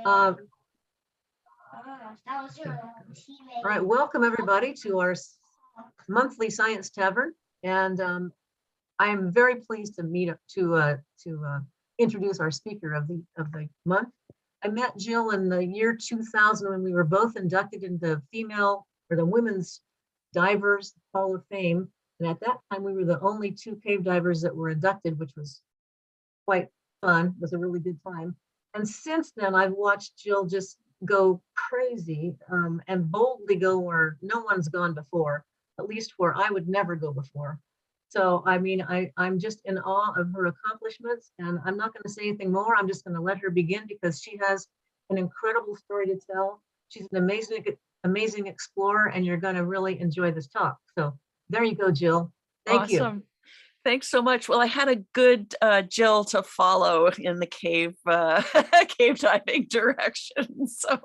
All right, welcome everybody to our monthly Science Tavern, and I am very pleased to introduce our speaker of the month. I met Jill in the year 2000 when we were both inducted into the Women's Divers Hall of Fame, and at that time we were the only two cave divers that were inducted, which was quite fun. It was a really good time. And since then, I've watched Jill just go crazy and boldly go where no one's gone before, at least where I would never go before. So, I mean, I'm just in awe of her accomplishments, and I'm not going to say anything more. I'm just going to let her begin because she has an incredible story to tell. She's an amazing explorer, and you're going to really enjoy this talk. So there you go, Jill. Thank you. Awesome. Thanks so much. Well, I had a good Jill to follow in the cave diving direction. So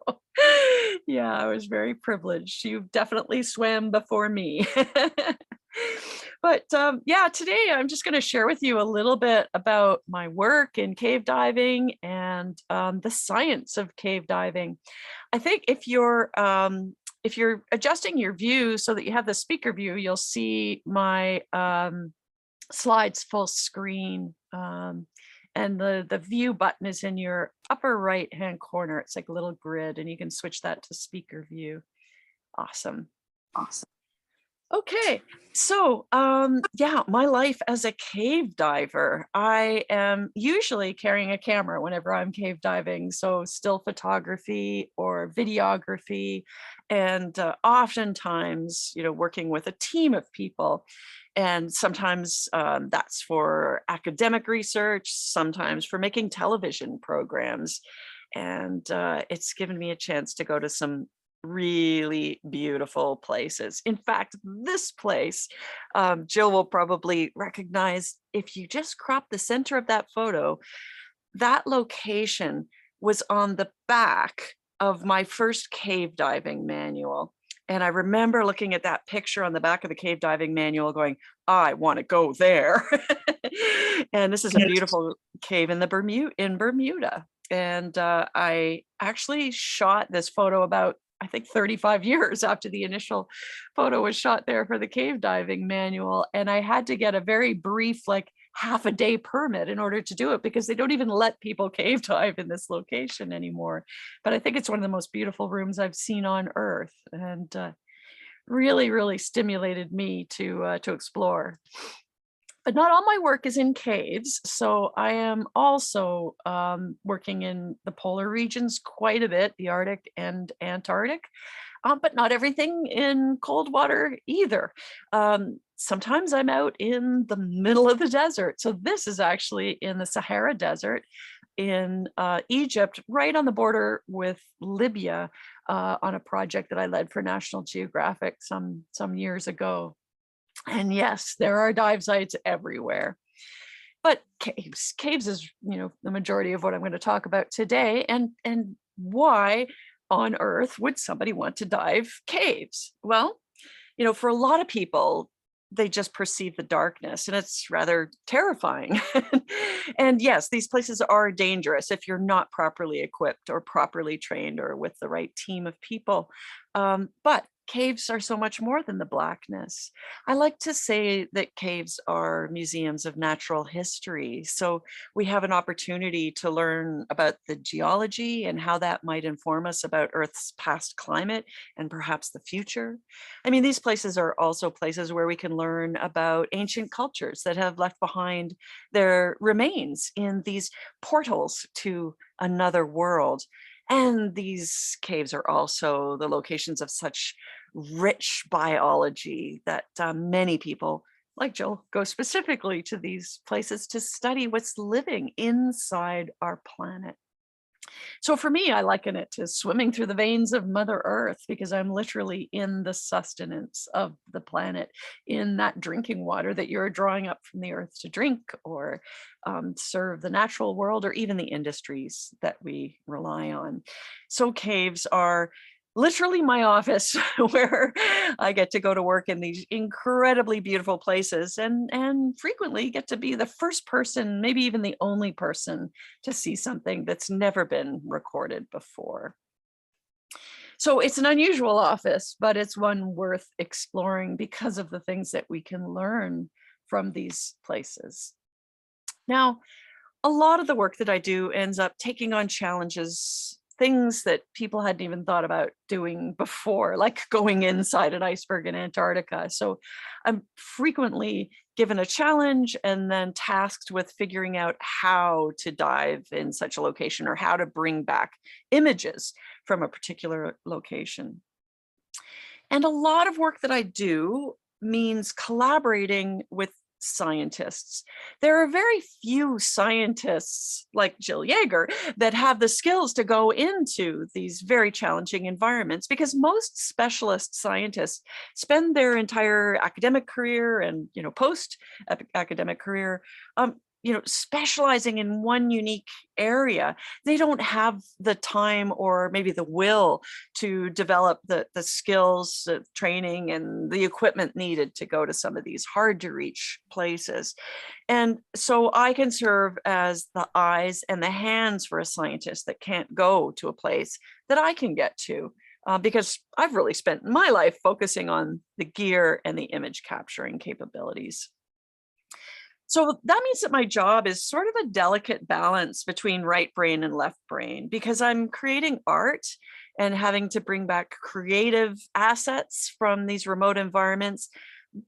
yeah, I was very privileged. You definitely swam before me. But yeah, today I'm just going to share with you a little bit about my work in cave diving and the science of cave diving. I think if you're adjusting your view so that you have the speaker view, you'll see my slides full screen, and the view button is in your upper right hand corner. It's like a little grid, and you can switch that to speaker view. Awesome. Okay, so yeah, my life as a cave diver. I am usually carrying a camera whenever I'm cave diving, so still photography or videography, and oftentimes, working with a team of people. And sometimes that's for academic research, sometimes for making television programs. And it's given me a chance to go to some really beautiful places. In fact, this place, Jill will probably recognize if you just crop the center of that photo. That location was on the back of my first cave diving manual. And I remember looking at that picture on the back of the cave diving manual going, I want to go there. And this is a beautiful cave in Bermuda. And I actually shot this photo about, I think, 35 years after the initial photo was shot there for the cave diving manual. And I had to get a very brief, like half-a-day permit in order to do it, because they don't even let people cave dive in this location anymore. But I think it's one of the most beautiful rooms I've seen on Earth, and really, really stimulated me to explore. But not all my work is in caves. So I am also working in the polar regions quite a bit, the Arctic and Antarctic, but not everything in cold water either. Sometimes I'm out in the middle of the desert. So this is actually in the Sahara Desert in Egypt, right on the border with Libya, on a project that I led for National Geographic some years ago. And yes, there are dive sites everywhere. But caves is, the majority of what I'm going to talk about today. And why on earth would somebody want to dive caves? Well, for a lot of people, they just perceive the darkness, and it's rather terrifying. And yes, these places are dangerous if you're not properly equipped or properly trained or with the right team of people. But caves are so much more than the blackness. I like to say that caves are museums of natural history. So we have an opportunity to learn about the geology and how that might inform us about Earth's past climate and perhaps the future. I mean, these places are also places where we can learn about ancient cultures that have left behind their remains in these portals to another world. And these caves are also the locations of such rich biology that many people, like Jill, go specifically to these places to study what's living inside our planet. So for me, I liken it to swimming through the veins of Mother Earth, because I'm literally in the sustenance of the planet, in that drinking water that you're drawing up from the earth to drink or serve the natural world, or even the industries that we rely on. So caves are literally my office where I get to go to work in these incredibly beautiful places and frequently get to be the first person, maybe even the only person to see something that's never been recorded before. So it's an unusual office, but it's one worth exploring because of the things that we can learn from these places. Now, a lot of the work that I do ends up taking on challenges, things that people hadn't even thought about doing before, like going inside an iceberg in Antarctica. So I'm frequently given a challenge and then tasked with figuring out how to dive in such a location or how to bring back images from a particular location. And a lot of work that I do means collaborating with scientists. There are very few scientists like Jill Yeager that have the skills to go into these very challenging environments, because most specialist scientists spend their entire academic career and post academic career specializing in one unique area. They don't have the time or maybe the will to develop the skills, training, and the equipment needed to go to some of these hard to reach places. And so I can serve as the eyes and the hands for a scientist that can't go to a place that I can get to. Because I've really spent my life focusing on the gear and the image capturing capabilities. So that means that my job is sort of a delicate balance between right brain and left brain, because I'm creating art and having to bring back creative assets from these remote environments.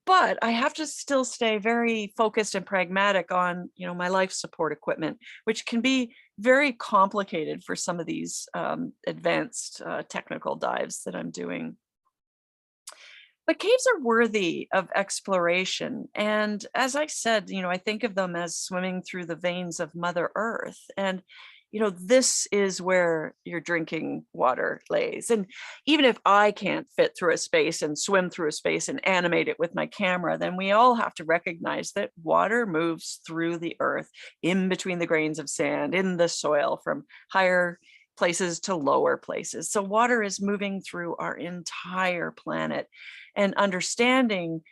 But I have to still stay very focused and pragmatic on, my life support equipment, which can be very complicated for some of these advanced technical dives that I'm doing. But caves are worthy of exploration. And as I said, I think of them as swimming through the veins of Mother Earth. And, this is where your drinking water lays. And even if I can't fit through a space and swim through a space and animate it with my camera, then we all have to recognize that water moves through the earth, in between the grains of sand, in the soil, from higher places to lower places. So water is moving through our entire planet, and understanding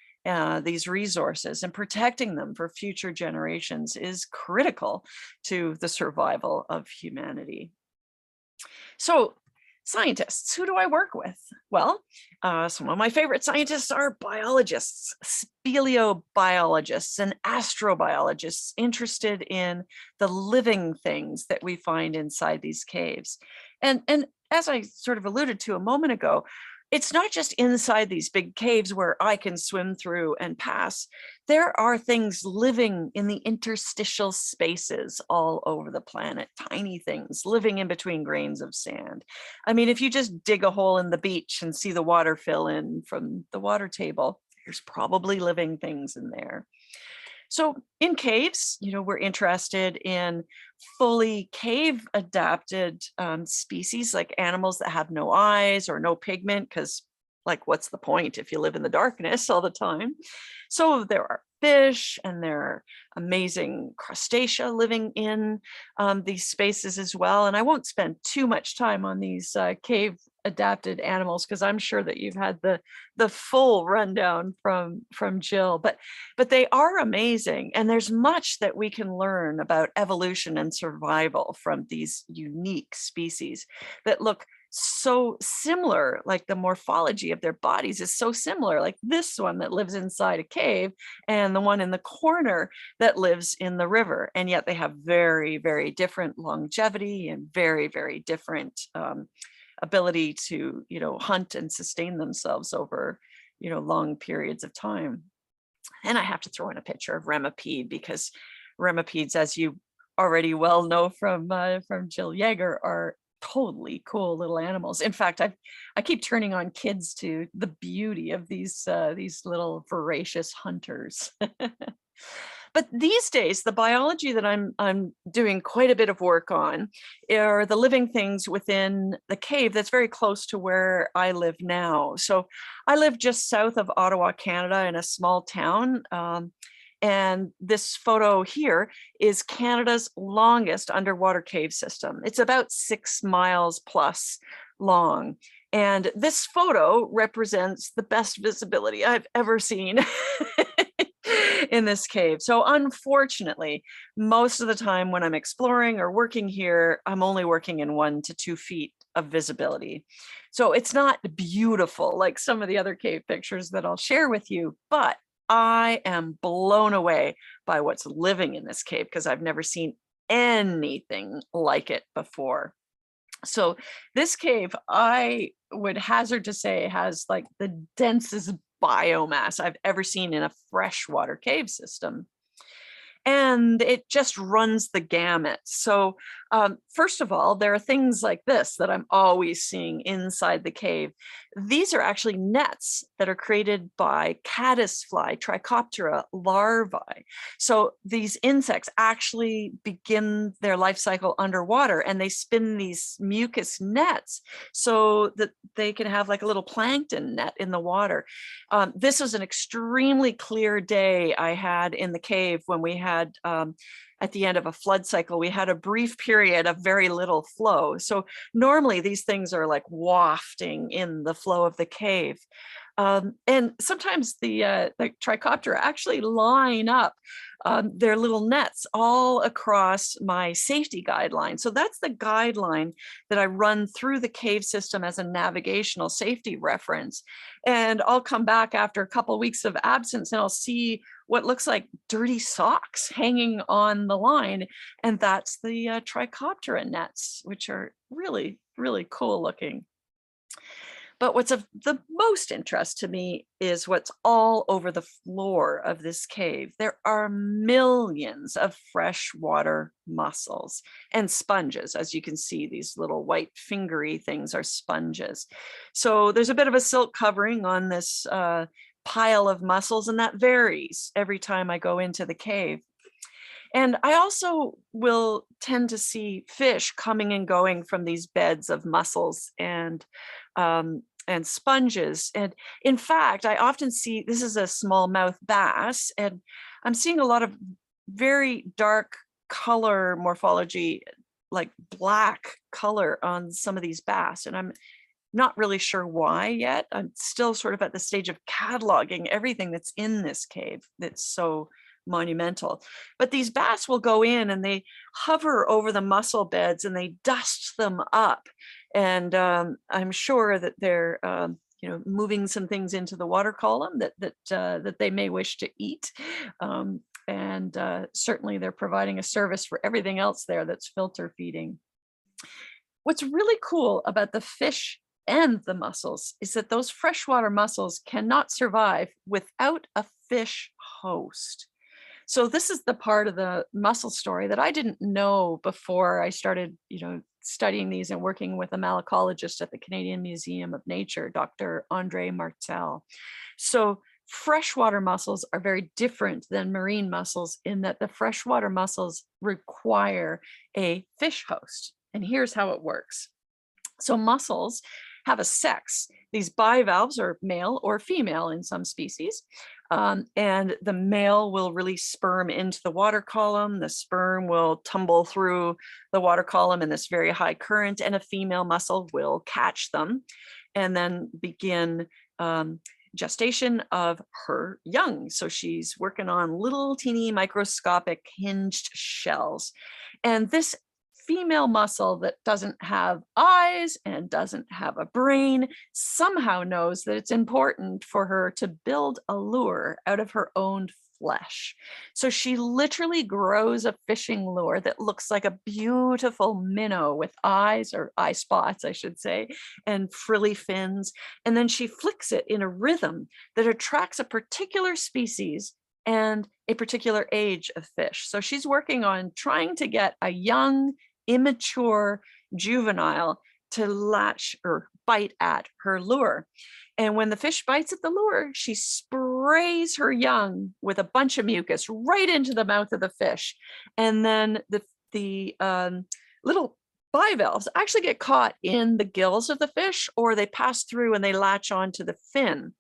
these resources and protecting them for future generations is critical to the survival of humanity. So scientists, who do I work with? Well, some of my favorite scientists are biologists, speleobiologists, and astrobiologists interested in the living things that we find inside these caves. And as I sort of alluded to a moment ago, it's not just inside these big caves where I can swim through and pass. There are things living in the interstitial spaces all over the planet, tiny things living in between grains of sand. I mean, if you just dig a hole in the beach and see the water fill in from the water table, there's probably living things in there. So in caves, we're interested in fully cave adapted species, like animals that have no eyes or no pigment, because what's the point if you live in the darkness all the time? So there are fish, and there are amazing crustacea living in these spaces as well. And I won't spend too much time on these cave adapted animals, because I'm sure that you've had the full rundown from Jill, but they are amazing. And there's much that we can learn about evolution and survival from these unique species that look so similar. Like the morphology of their bodies is so similar, like this one that lives inside a cave and the one in the corner that lives in the river. And yet they have very, very different longevity and very, very different ability to, hunt and sustain themselves over, long periods of time. And I have to throw in a picture of remipede, because remipedes, as you already well know from Jill Yeager, are totally cool little animals. In fact, I keep turning on kids to the beauty of these little voracious hunters. But these days, the biology that I'm doing quite a bit of work on are the living things within the cave that's very close to where I live now. So I live just south of Ottawa, Canada, in a small town. And this photo here is Canada's longest underwater cave system. It's about 6 miles plus long. And this photo represents the best visibility I've ever seen in this cave. So unfortunately, most of the time when I'm exploring or working here, I'm only working in 1 to 2 feet of visibility. So it's not beautiful like some of the other cave pictures that I'll share with you, but I am blown away by what's living in this cave because I've never seen anything like it before. So this cave, I would hazard to say, has like the densest biomass I've ever seen in a freshwater cave system. And it just runs the gamut. So first of all, there are things like this that I'm always seeing inside the cave. These are actually nets that are created by caddisfly, Trichoptera larvae. So these insects actually begin their life cycle underwater, and they spin these mucus nets so that they can have like a little plankton net in the water. This was an extremely clear day I had in the cave when we had at the end of a flood cycle, we had a brief period of very little flow. So normally these things are like wafting in the flow of the cave. And sometimes the Trichoptera actually line up their little nets all across my safety guideline. So that's the guideline that I run through the cave system as a navigational safety reference. And I'll come back after a couple of weeks of absence and I'll see what looks like dirty socks hanging on the line. And that's the Trichoptera nets, which are really, really cool looking. But what's of the most interest to me is what's all over the floor of this cave. There are millions of freshwater mussels and sponges. As you can see, these little white fingery things are sponges. So there's a bit of a silk covering on this pile of mussels, and that varies every time I go into the cave. And I also will tend to see fish coming and going from these beds of mussels and sponges. And in fact, I often see, this is a smallmouth bass, and I'm seeing a lot of very dark color morphology, like black color on some of these bass. And I'm not really sure why yet. I'm still sort of at the stage of cataloging everything that's in this cave that's so monumental. But these bass will go in and they hover over the mussel beds and they dust them up. And I'm sure that they're moving some things into the water column that they may wish to eat. And certainly they're providing a service for everything else there that's filter feeding. What's really cool about the fish and the mussels is that those freshwater mussels cannot survive without a fish host. So this is the part of the mussel story that I didn't know before I started, studying these and working with a malacologist at the Canadian Museum of Nature, Dr. Andre Martel. So freshwater mussels are very different than marine mussels in that the freshwater mussels require a fish host. And here's how it works. So mussels have a sex. These bivalves are male or female in some species. And the male will release sperm into the water column. The sperm will tumble through the water column in this very high current, and a female mussel will catch them and then begin gestation of her young. So she's working on little teeny microscopic hinged shells. And this female mussel that doesn't have eyes and doesn't have a brain somehow knows that it's important for her to build a lure out of her own flesh. So she literally grows a fishing lure that looks like a beautiful minnow with eyes, or eye spots, I should say, and frilly fins. And then she flicks it in a rhythm that attracts a particular species and a particular age of fish. So she's working on trying to get a young, immature juvenile to latch or bite at her lure. And when the fish bites at the lure, she sprays her young with a bunch of mucus right into the mouth of the fish. And then the little bivalves actually get caught in the gills of the fish, or they pass through and they latch onto the fin.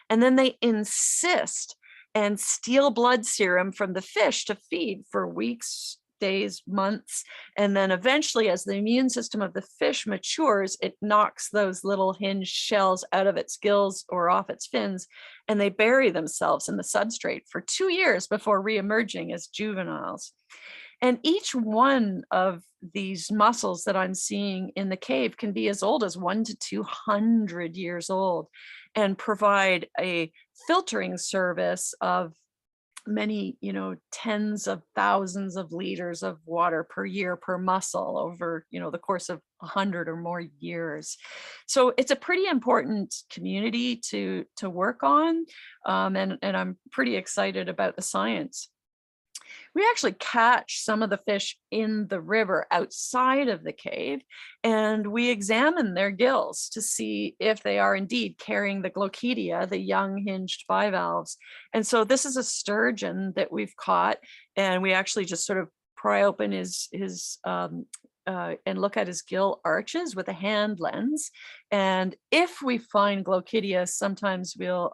And then they insist and steal blood serum from the fish to feed for weeks, days, months. And then eventually, as the immune system of the fish matures, it knocks those little hinged shells out of its gills or off its fins, and they bury themselves in the substrate for 2 years before reemerging as juveniles. And each one of these mussels that I'm seeing in the cave can be as old as 1 to 200 years old and provide a filtering service of many, tens of thousands of liters of water per year per mussel over, the course of 100 or more years. So it's a pretty important community to work on, and I'm pretty excited about the science. We actually catch some of the fish in the river outside of the cave, and we examine their gills to see if they are indeed carrying the glochidia, the young hinged bivalves. And so this is a sturgeon that we've caught, and we actually just sort of pry open his and look at his gill arches with a hand lens. And if we find glochidia, sometimes we'll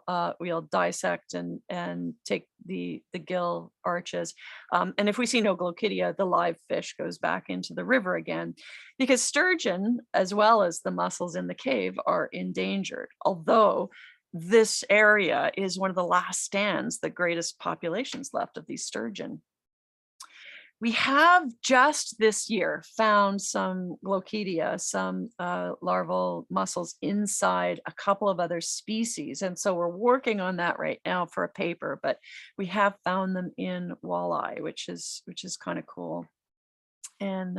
dissect and take the gill arches. And if we see no glochidia, the live fish goes back into the river again, because sturgeon, as well as the mussels in the cave, are endangered. Although this area is one of the last stands, the greatest populations left of these sturgeon. We have just this year found some glochidia, some larval mussels inside a couple of other species. And so we're working on that right now for a paper, but we have found them in walleye, which is kind of cool. And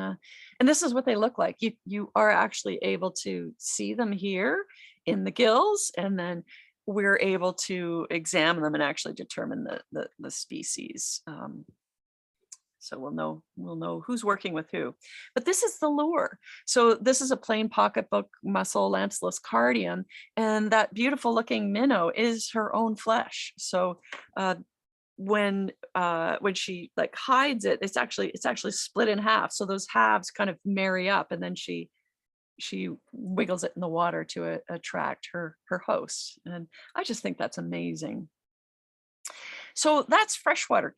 this is what they look like. You are actually able to see them here in the gills, and then we're able to examine them and actually determine the species. So we'll know who's working with who. But this is the lure. So this is a plain pocketbook mussel, Lampsilus cardium, and that beautiful looking minnow is her own flesh. So when she like hides it, it's actually split in half. So those halves kind of marry up, and then she wiggles it in the water to attract her host. And I just think that's amazing. So that's freshwater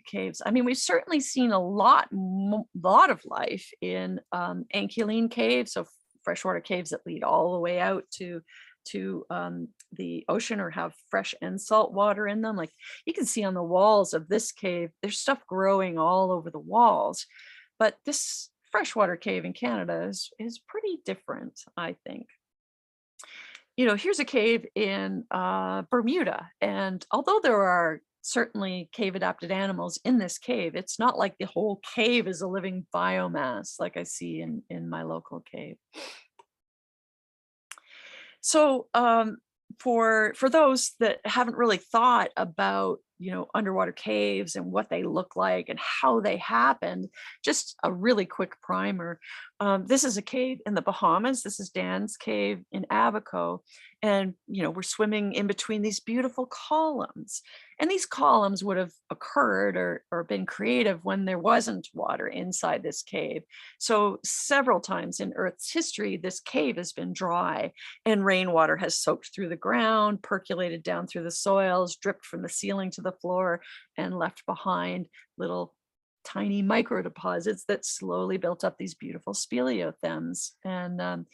caves. I mean, we've certainly seen a lot of life in anchialine caves, so freshwater caves that lead all the way out to the ocean or have fresh and salt water in them. Like you can see on the walls of this cave, there's stuff growing all over the walls. But this freshwater cave in Canada is pretty different, I think. Here's a cave in Bermuda, and although there are certainly cave adapted animals in this cave, it's not like the whole cave is a living biomass like I see in my local cave. So for those that haven't really thought about underwater caves and what they look like and how they happened, just a really quick primer. This is a cave in the Bahamas. This is Dan's cave in Abaco, and we're swimming in between these beautiful columns. And these columns would have occurred or been creative when there wasn't water inside this cave. So several times in Earth's history, this cave has been dry and rainwater has soaked through the ground, percolated down through the soils, dripped from the ceiling to the floor, and left behind little tiny microdeposits that slowly built up these beautiful speleothems. And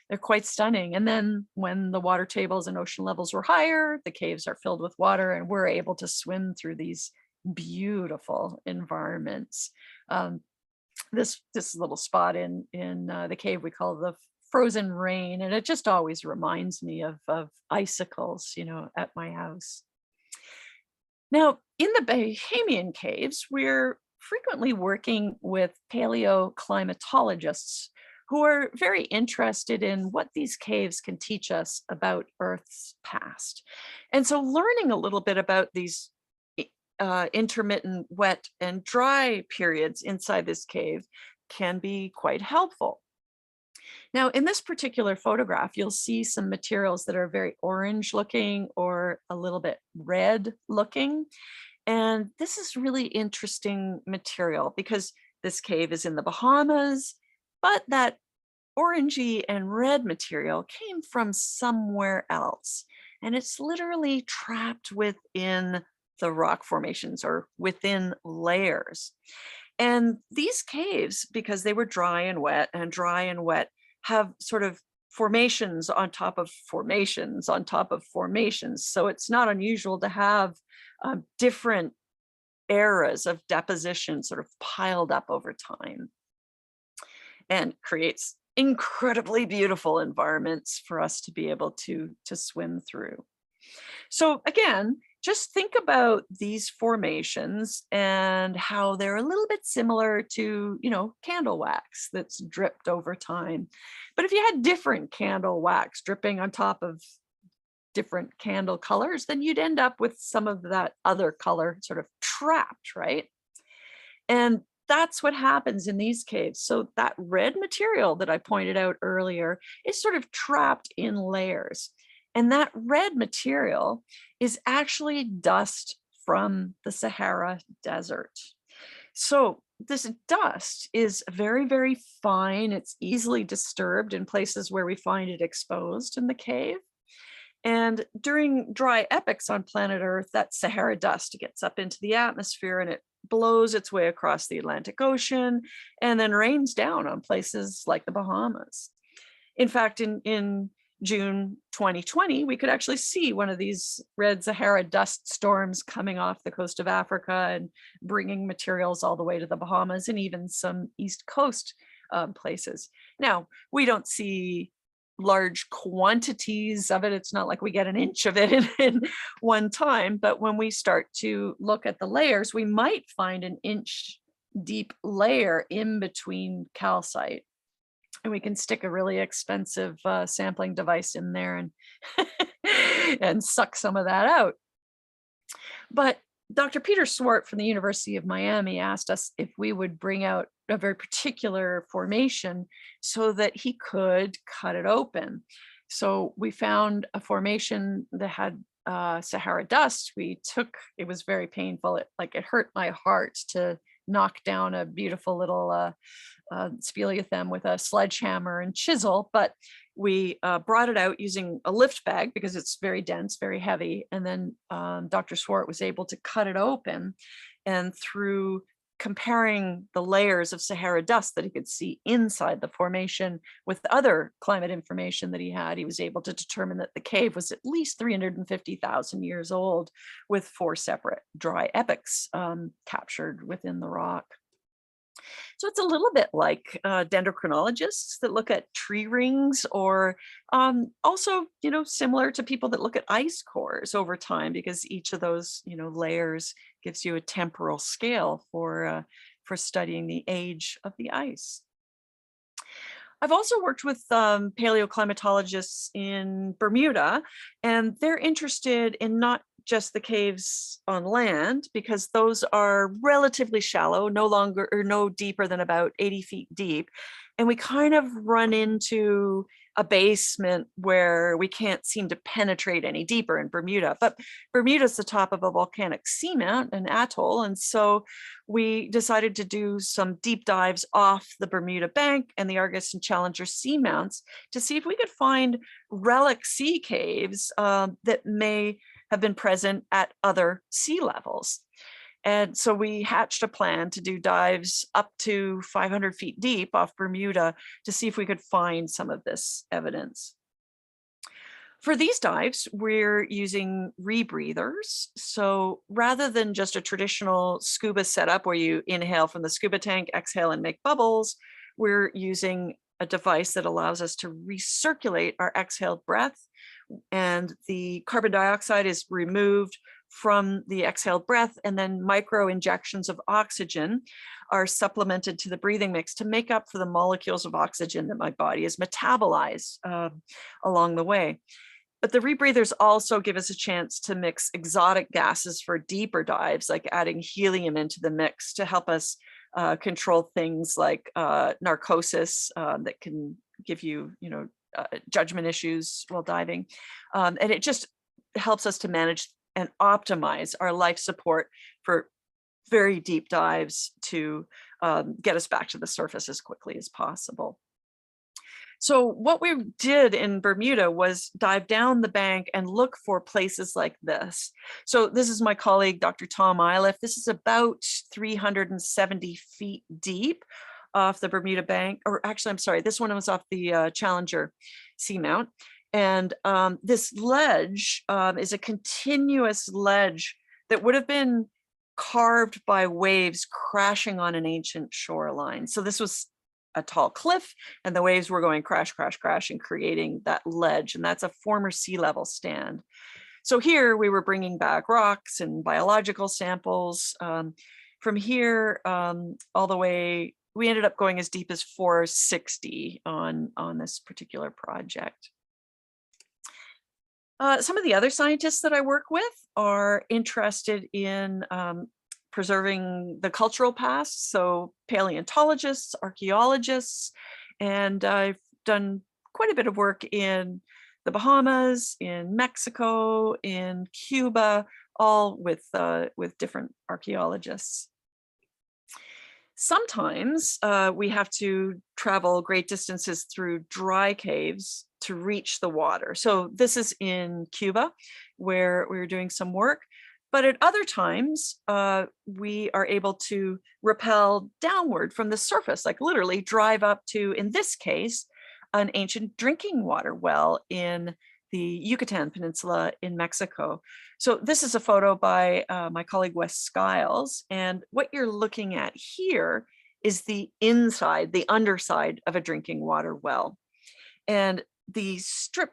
they're quite stunning. And then when the water tables and ocean levels were higher, the caves are filled with water, and we're able to swim through these beautiful environments. This little spot in the cave we call the frozen rain, and it just always reminds me of icicles, at my house. Now, in the Bahamian caves, we're frequently working with paleoclimatologists who are very interested in what these caves can teach us about Earth's past. And so learning a little bit about these intermittent wet and dry periods inside this cave can be quite helpful. Now, in this particular photograph, you'll see some materials that are very orange looking or a little bit red looking. And this is really interesting material because this cave is in the Bahamas, but that orangey and red material came from somewhere else. And it's literally trapped within the rock formations or within layers. And these caves, because they were dry and wet, have sort of formations on top of formations on top of formations. So it's not unusual to have different eras of deposition sort of piled up over time, and creates incredibly beautiful environments for us to be able to swim through. So again, just think about these formations and how they're a little bit similar to, candle wax that's dripped over time. But if you had different candle wax dripping on top of different candle colors, then you'd end up with some of that other color sort of trapped, right? And that's what happens in these caves. So that red material that I pointed out earlier is sort of trapped in layers. And that red material is actually dust from the Sahara Desert. So this dust is very, very fine. It's easily disturbed in places where we find it exposed in the cave. And during dry epochs on planet Earth, that Sahara dust gets up into the atmosphere and it blows its way across the Atlantic Ocean and then rains down on places like the Bahamas. In fact, in June 2020, we could actually see one of these red Sahara dust storms coming off the coast of Africa and bringing materials all the way to the Bahamas and even some East Coast places. Now, we don't see large quantities of it. It's not like we get an inch of it in one time, but when we start to look at the layers, we might find an inch deep layer in between calcite. And we can stick a really expensive sampling device in there and and suck some of that out. But Dr. Peter Swart from the University of Miami asked us if we would bring out a very particular formation so that he could cut it open. So we found a formation that had Sahara dust. It was very painful. It hurt my heart to knock down a beautiful little speleothem with a sledgehammer and chisel, but we brought it out using a lift bag because it's very dense, very heavy. And then Dr. Swart was able to cut it open, and through comparing the layers of Sahara dust that he could see inside the formation with other climate information that he had, he was able to determine that the cave was at least 350,000 years old, with 4 separate dry epochs captured within the rock. So it's a little bit like dendrochronologists that look at tree rings, or also, similar to people that look at ice cores over time, because each of those, layers gives you a temporal scale for studying the age of the ice. I've also worked with paleoclimatologists in Bermuda, and they're interested in not just the caves on land, because those are relatively shallow, no deeper than about 80 feet deep. And we kind of run into a basement where we can't seem to penetrate any deeper in Bermuda. But Bermuda's the top of a volcanic seamount, an atoll. And so we decided to do some deep dives off the Bermuda Bank and the Argus and Challenger seamounts to see if we could find relic sea caves that may have been present at other sea levels. And so we hatched a plan to do dives up to 500 feet deep off Bermuda to see if we could find some of this evidence. For these dives, we're using rebreathers. So rather than just a traditional scuba setup where you inhale from the scuba tank, exhale and make bubbles, we're using a device that allows us to recirculate our exhaled breath, and the carbon dioxide is removed from the exhaled breath, and then micro injections of oxygen are supplemented to the breathing mix to make up for the molecules of oxygen that my body has metabolized along the way. But the rebreathers also give us a chance to mix exotic gases for deeper dives, like adding helium into the mix to help us control things like narcosis that can give you, judgment issues while diving. And it just helps us to manage and optimize our life support for very deep dives to get us back to the surface as quickly as possible. So what we did in Bermuda was dive down the bank and look for places like this. So this is my colleague, Dr. Tom Iliff. This is about 370 feet deep off the Bermuda Bank, or actually, I'm sorry, this one was off the Challenger Seamount. And this ledge is a continuous ledge that would have been carved by waves crashing on an ancient shoreline. So this was a tall cliff, and the waves were going crash, crash, crash, and creating that ledge. And that's a former sea level stand. So here we were bringing back rocks and biological samples. From here all the way, we ended up going as deep as 460 on this particular project. Some of the other scientists that I work with are interested in preserving the cultural past, so paleontologists, archaeologists, and I've done quite a bit of work in the Bahamas, in Mexico, in Cuba, all with different archaeologists. Sometimes we have to travel great distances through dry caves to reach the water. So this is in Cuba, where we were doing some work. But at other times, we are able to rappel downward from the surface, like literally drive up to, in this case, an ancient drinking water well in the Yucatan Peninsula in Mexico. So this is a photo by my colleague Wes Skiles. And what you're looking at here is the inside, the underside of a drinking water well. And the strip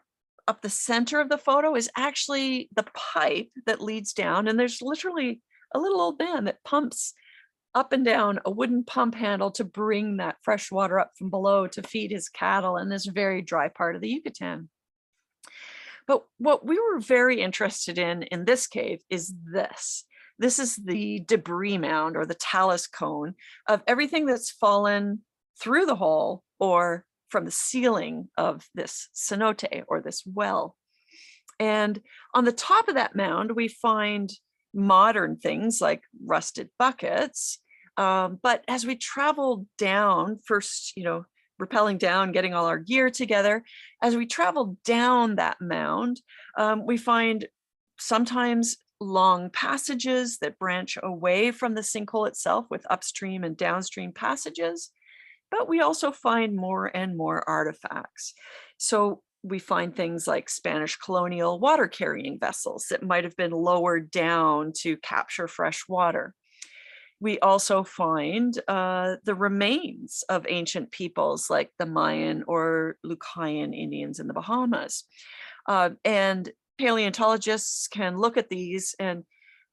up the center of the photo is actually the pipe that leads down, and there's literally a little old man that pumps up and down a wooden pump handle to bring that fresh water up from below to feed his cattle in this very dry part of the Yucatan. But what we were very interested in this cave is this. This is the debris mound, or the talus cone, of everything that's fallen through the hole or from the ceiling of this cenote, or this well. And on the top of that mound, we find modern things like rusted buckets. But as we travel down, first, rappelling down, getting all our gear together, as we travel down that mound, we find sometimes long passages that branch away from the sinkhole itself with upstream and downstream passages. But we also find more and more artifacts. So we find things like Spanish colonial water carrying vessels that might have been lowered down to capture fresh water. We also find the remains of ancient peoples like the Mayan or Lucayan Indians in the Bahamas. And paleontologists can look at these and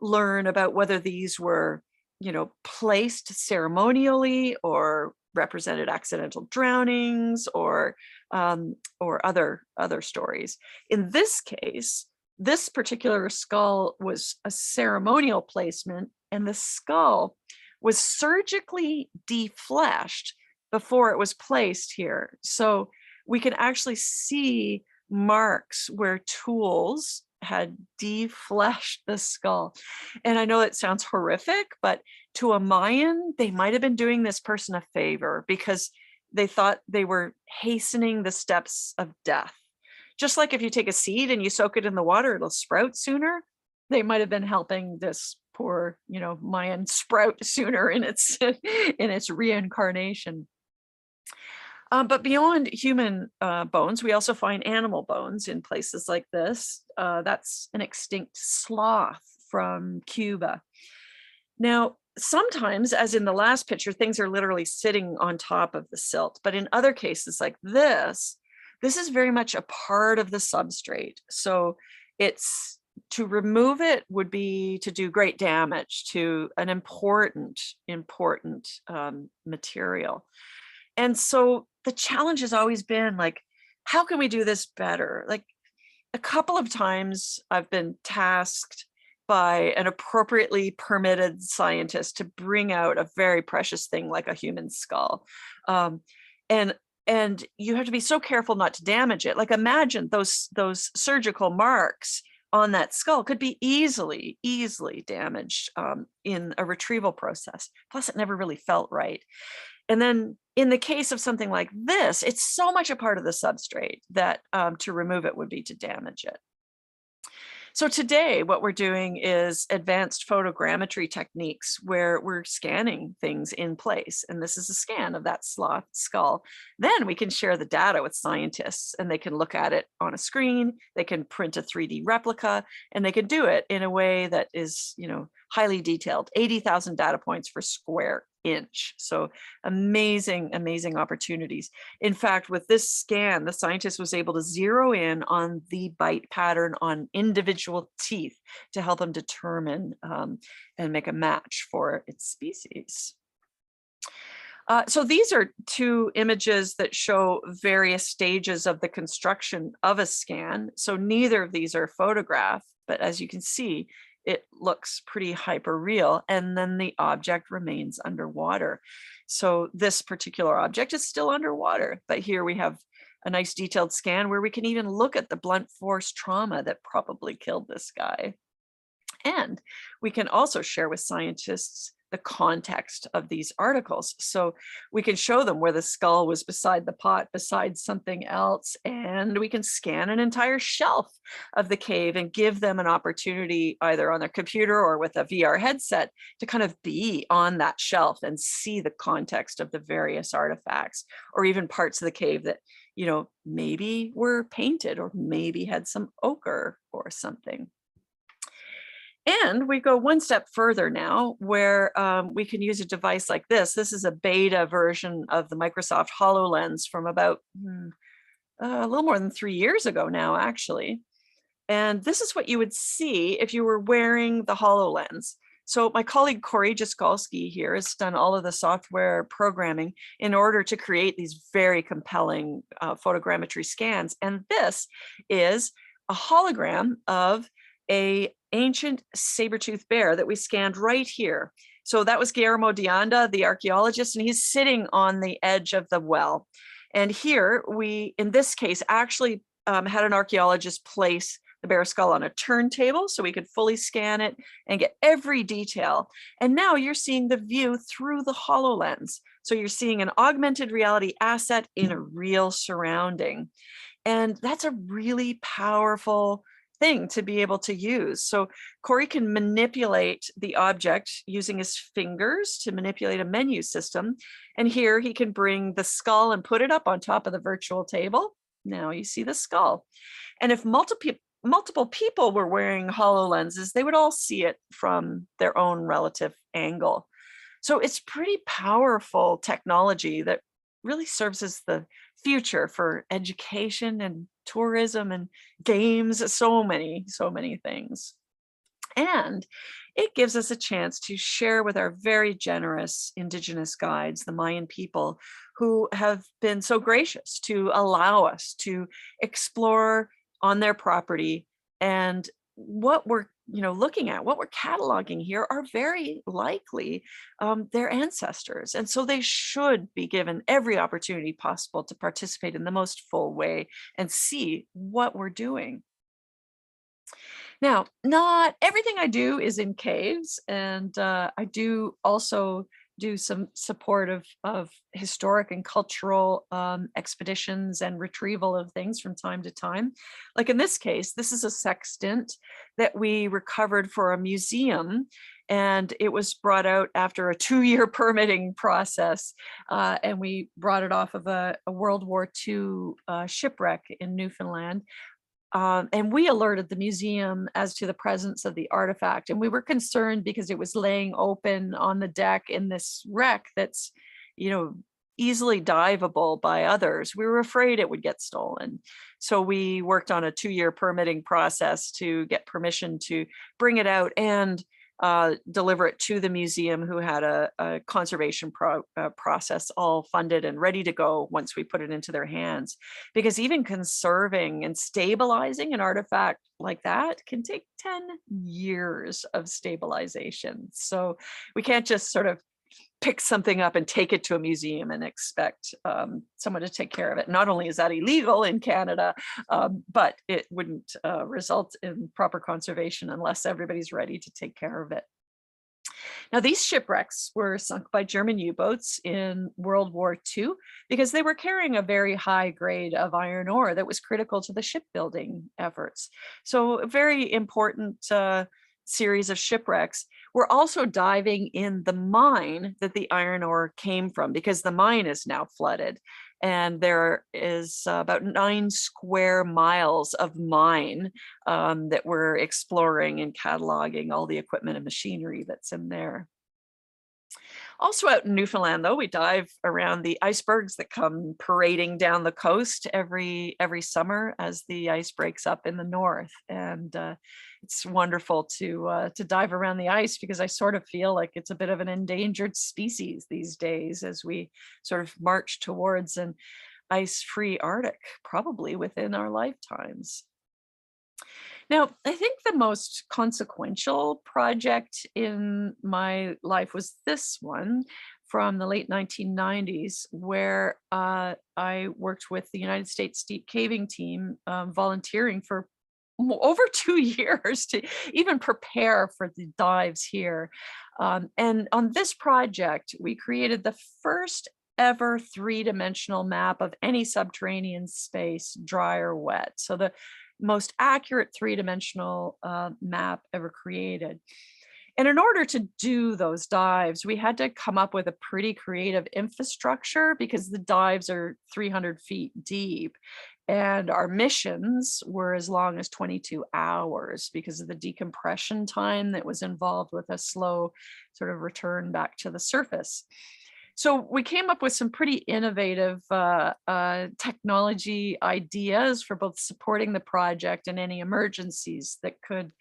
learn about whether these were, placed ceremonially or represented accidental drownings or other stories. In this case, this particular skull was a ceremonial placement, and the skull was surgically defleshed before it was placed here. So we can actually see marks where tools had defleshed the skull. And I know it sounds horrific, but to a Mayan, they might have been doing this person a favor because they thought they were hastening the steps of death. Just like if you take a seed and you soak it in the water, it'll sprout sooner. They might have been helping this poor, Mayan sprout sooner in its in its reincarnation. But beyond human bones, we also find animal bones in places like this. That's an extinct sloth from Cuba. Now, sometimes, as in the last picture, things are literally sitting on top of the silt. But in other cases like this is very much a part of the substrate. So to remove it would be to do great damage to an important material. And so the challenge has always been like, how can we do this better? Like a couple of times I've been tasked by an appropriately permitted scientist to bring out a very precious thing like a human skull. And you have to be so careful not to damage it. Like imagine those surgical marks on that skull could be easily damaged in a retrieval process. Plus it never really felt right. And then in the case of something like this, it's so much a part of the substrate that to remove it would be to damage it. So today, what we're doing is advanced photogrammetry techniques where we're scanning things in place. And this is a scan of that sloth skull. Then we can share the data with scientists and they can look at it on a screen, they can print a 3D replica, and they can do it in a way that is, highly detailed, 80,000 data points per square inch. So amazing, amazing opportunities. In fact, with this scan, the scientist was able to zero in on the bite pattern on individual teeth to help them determine and make a match for its species. So these are two images that show various stages of the construction of a scan. So neither of these are photographed, but as you can see, it looks pretty hyper real, and then the object remains underwater. So this particular object is still underwater, but here we have a nice detailed scan where we can even look at the blunt force trauma that probably killed this guy. And we can also share with scientists the context of these articles. So we can show them where the skull was beside the pot, beside something else, and we can scan an entire shelf of the cave and give them an opportunity either on their computer or with a VR headset to kind of be on that shelf and see the context of the various artifacts, or even parts of the cave that, maybe were painted or maybe had some ochre or something. And we go one step further now where we can use a device like this. This is a beta version of the Microsoft Hololens from about a little more than 3 years ago now, actually. And this is what you would see if you were wearing the HoloLens. So my colleague Corey Jaskolski here has done all of the software programming in order to create these very compelling photogrammetry scans. And this is a hologram of an ancient saber-toothed bear that we scanned right here. So that was Guillermo de Anda, the archaeologist, and he's sitting on the edge of the well. And here we, in this case, actually had an archaeologist place the bear skull on a turntable so we could fully scan it and get every detail. And now you're seeing the view through the HoloLens. So you're seeing an augmented reality asset in a real surrounding. And that's a really powerful thing to be able to use. So Corey can manipulate the object using his fingers to manipulate a menu system. And here he can bring the skull and put it up on top of the virtual table. Now you see the skull. And if multiple people were wearing HoloLenses, they would all see it from their own relative angle. So it's pretty powerful technology that really serves as the future for education and tourism and games, so many things. And it gives us a chance to share with our very generous Indigenous guides, the Mayan people, who have been so gracious to allow us to explore on their property. And what we're looking at, what we're cataloging here are very likely their ancestors. And so they should be given every opportunity possible to participate in the most full way and see what we're doing. Now, not everything I do is in caves, and I do also do some support of historic and cultural expeditions and retrieval of things from time to time. Like in this case, this is a sextant that we recovered for a museum, and it was brought out after a 2-year permitting process. And we brought it off of a World War II shipwreck in Newfoundland. And we alerted the museum as to the presence of the artifact. And we were concerned because it was laying open on the deck in this wreck that's, easily diveable by others. We were afraid it would get stolen. So we worked on a 2-year permitting process to get permission to bring it out and deliver it to the museum, who had a conservation process all funded and ready to go once we put it into their hands. Because even conserving and stabilizing an artifact like that can take 10 years of stabilization. So we can't just sort of pick something up and take it to a museum and expect someone to take care of it. Not only is that illegal in Canada, but it wouldn't result in proper conservation unless everybody's ready to take care of it. Now, these shipwrecks were sunk by German U-boats in World War II because they were carrying a very high grade of iron ore that was critical to the shipbuilding efforts. So a very important series of shipwrecks. We're also diving in the mine that the iron ore came from because the mine is now flooded. And there is about 9 square miles of mine that we're exploring and cataloging all the equipment and machinery that's in there. Also out in Newfoundland, though, we dive around the icebergs that come parading down the coast every summer as the ice breaks up in the north. And it's wonderful to dive around the ice because I sort of feel like it's a bit of an endangered species these days as we sort of march towards an ice-free Arctic, probably within our lifetimes. Now, I think the most consequential project in my life was this one from the late 1990s, where I worked with the United States Deep Caving Team, volunteering for over 2 years to even prepare for the dives here. And on this project, we created the first ever 3-dimensional map of any subterranean space, dry or wet. So the most accurate 3-dimensional map ever created. And in order to do those dives, we had to come up with a pretty creative infrastructure because the dives are 300 feet deep. And our missions were as long as 22 hours because of the decompression time that was involved with a slow sort of return back to the surface. So we came up with some pretty innovative technology ideas for both supporting the project and any emergencies that could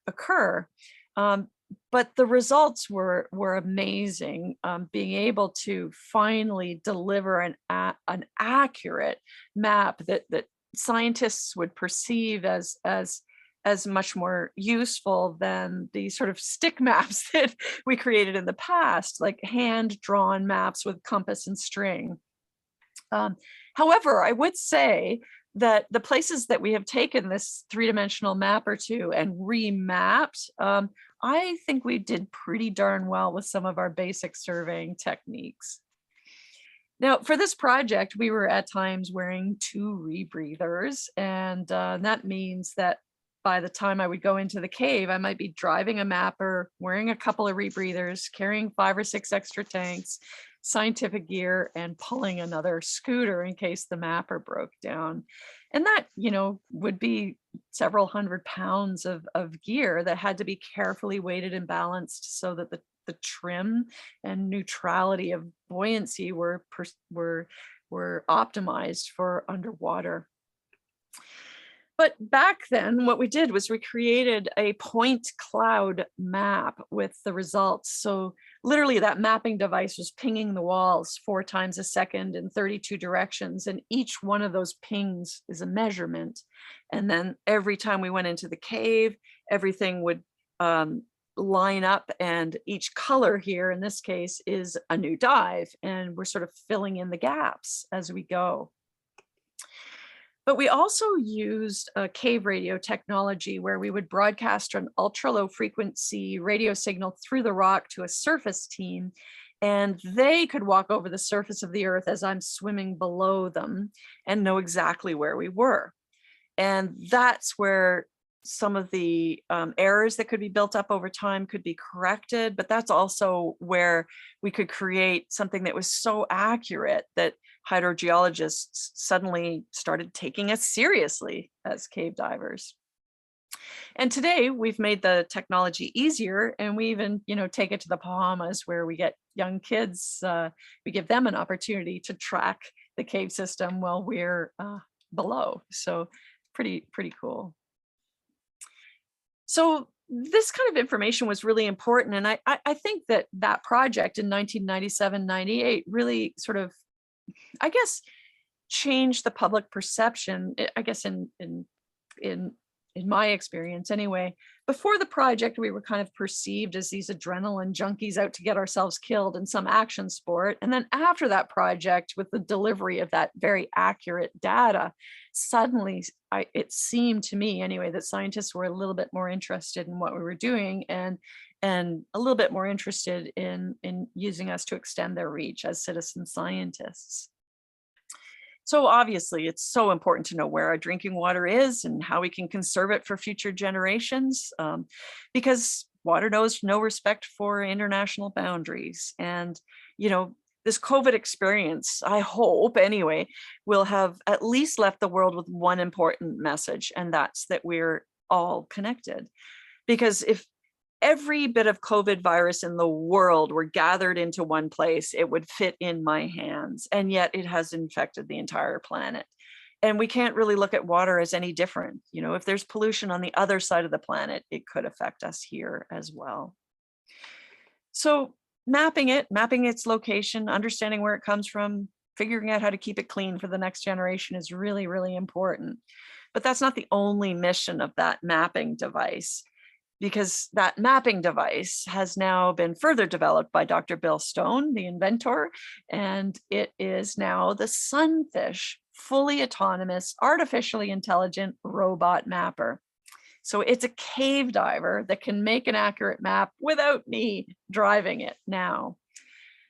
occur. But the results were amazing. Being able to finally deliver an accurate map that scientists would perceive as much more useful than the sort of stick maps that we created in the past, like hand-drawn maps with compass and string. However, I would say that the places that we have taken this 3-dimensional map or two and remapped, I think we did pretty darn well with some of our basic surveying techniques. Now, for this project, we were at times wearing 2 rebreathers, and that means that by the time I would go into the cave, I might be driving a mapper, wearing a couple of rebreathers, carrying 5 or 6 extra tanks, scientific gear, and pulling another scooter in case the mapper broke down. And that, would be several hundred pounds of gear that had to be carefully weighted and balanced so that the trim and neutrality of buoyancy were optimized for underwater. But back then, what we did was we created a point cloud map with the results. So literally that mapping device was pinging the walls 4 times a second in 32 directions. And each one of those pings is a measurement. And then every time we went into the cave, everything would line up, and each color here in this case is a new dive. And we're sort of filling in the gaps as we go. But we also used a cave radio technology where we would broadcast an ultra low frequency radio signal through the rock to a surface team, and they could walk over the surface of the earth as I'm swimming below them and know exactly where we were. And that's where some of the errors that could be built up over time could be corrected, but that's also where we could create something that was so accurate that hydrogeologists suddenly started taking us seriously as cave divers. And today we've made the technology easier, and we even, take it to the Bahamas where we get young kids, we give them an opportunity to track the cave system while we're below. So pretty cool. So this kind of information was really important. And I think that project in 1997-98 really sort of, I guess, changed the public perception, I guess in my experience anyway. Before the project, we were kind of perceived as these adrenaline junkies out to get ourselves killed in some action sport. And then after that project, with the delivery of that very accurate data, suddenly it seemed to me anyway that scientists were a little bit more interested in what we were doing, and and a little bit more interested in using us to extend their reach as citizen scientists. So obviously, it's so important to know where our drinking water is and how we can conserve it for future generations, because water knows no respect for international boundaries. And, this COVID experience, I hope anyway, will have at least left the world with one important message, and that's that we're all connected. Because if every bit of COVID virus in the world were gathered into one place, it would fit in my hands. And yet it has infected the entire planet. And we can't really look at water as any different. If there's pollution on the other side of the planet, it could affect us here as well. So mapping its location, understanding where it comes from, figuring out how to keep it clean for the next generation is really, really important. But that's not the only mission of that mapping device, because that mapping device has now been further developed by Dr. Bill Stone, the inventor, and it is now the Sunfish, fully autonomous, artificially intelligent robot mapper. So it's a cave diver that can make an accurate map without me driving it now.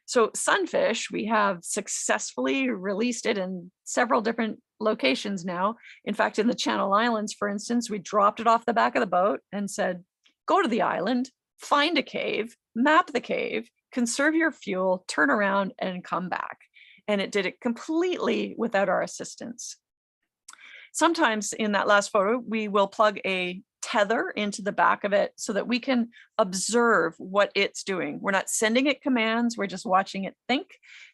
So Sunfish, we have successfully released it in several different locations now. In fact, in the Channel Islands, for instance, we dropped it off the back of the boat and said, go to the island, find a cave, map the cave, conserve your fuel, turn around and come back. And it did it completely without our assistance. Sometimes in that last photo, we will plug a tether into the back of it so that we can observe what it's doing. We're not sending it commands, we're just watching it think,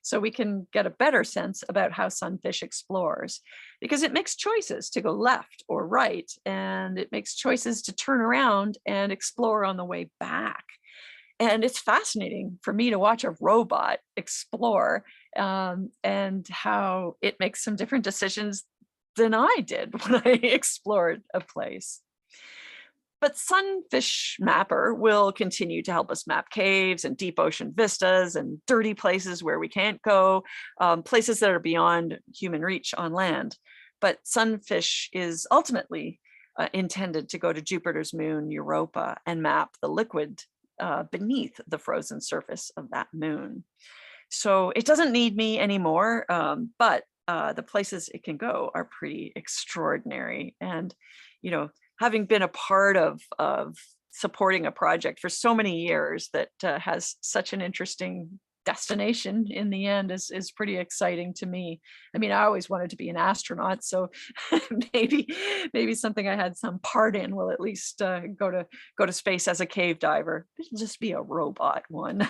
so we can get a better sense about how Sunfish explores. Because it makes choices to go left or right, and it makes choices to turn around and explore on the way back. And it's fascinating for me to watch a robot explore, and how it makes some different decisions than I did when I explored a place. But Sunfish Mapper will continue to help us map caves and deep ocean vistas and dirty places where we can't go, places that are beyond human reach on land. But Sunfish is ultimately intended to go to Jupiter's moon, Europa, and map the liquid beneath the frozen surface of that moon. So it doesn't need me anymore, but the places it can go are pretty extraordinary. And, having been a part of supporting a project for so many years that has such an interesting destination in the end is pretty exciting to me. I mean, I always wanted to be an astronaut, so maybe something I had some part in will at least go to space as a cave diver. It'll just be a robot one.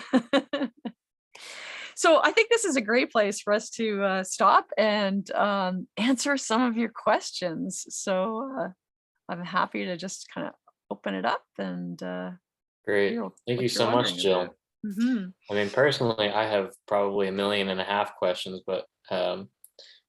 So I think this is a great place for us to stop and answer some of your questions. So I'm happy to just kind of open it up and Great. Thank you so much, Jill. Mm-hmm. I mean, personally, I have probably 1.5 million questions, but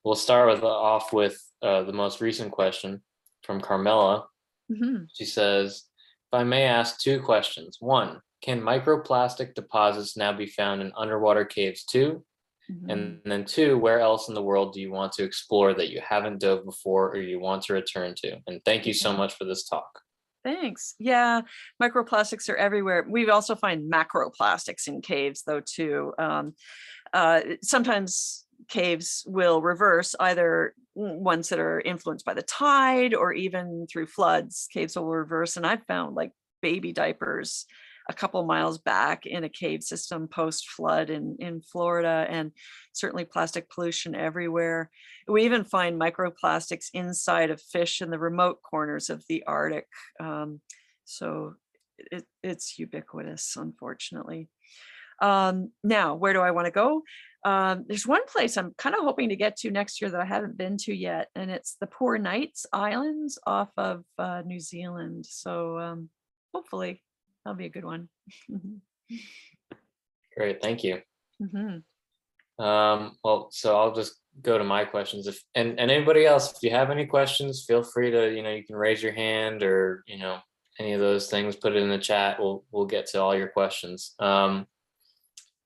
we'll start off with the most recent question from Carmela. Mm-hmm. She says, if I may ask 2 questions. 1, can microplastic deposits now be found in underwater caves too? Mm-hmm. And then 2, where else in the world do you want to explore that you haven't dove before or you want to return to? And thank you so much for this talk. Thanks. Yeah, microplastics are everywhere. We also find macroplastics in caves though too. Sometimes caves will reverse, either ones that are influenced by the tide or even through floods. Caves will reverse, and I've found like baby diapers a couple miles back in a cave system post flood in Florida, and certainly plastic pollution everywhere. We even find microplastics inside of fish in the remote corners of the Arctic. So it's ubiquitous, unfortunately. Now, where do I want to go? There's one place I'm kind of hoping to get to next year that I haven't been to yet, and it's the Poor Knights Islands off of New Zealand. So hopefully that'll be a good one. Great, thank you. Mm-hmm. Well, so I'll just go to my questions. And anybody else, if you have any questions, feel free to, you can raise your hand or, any of those things, put it in the chat. We'll get to all your questions.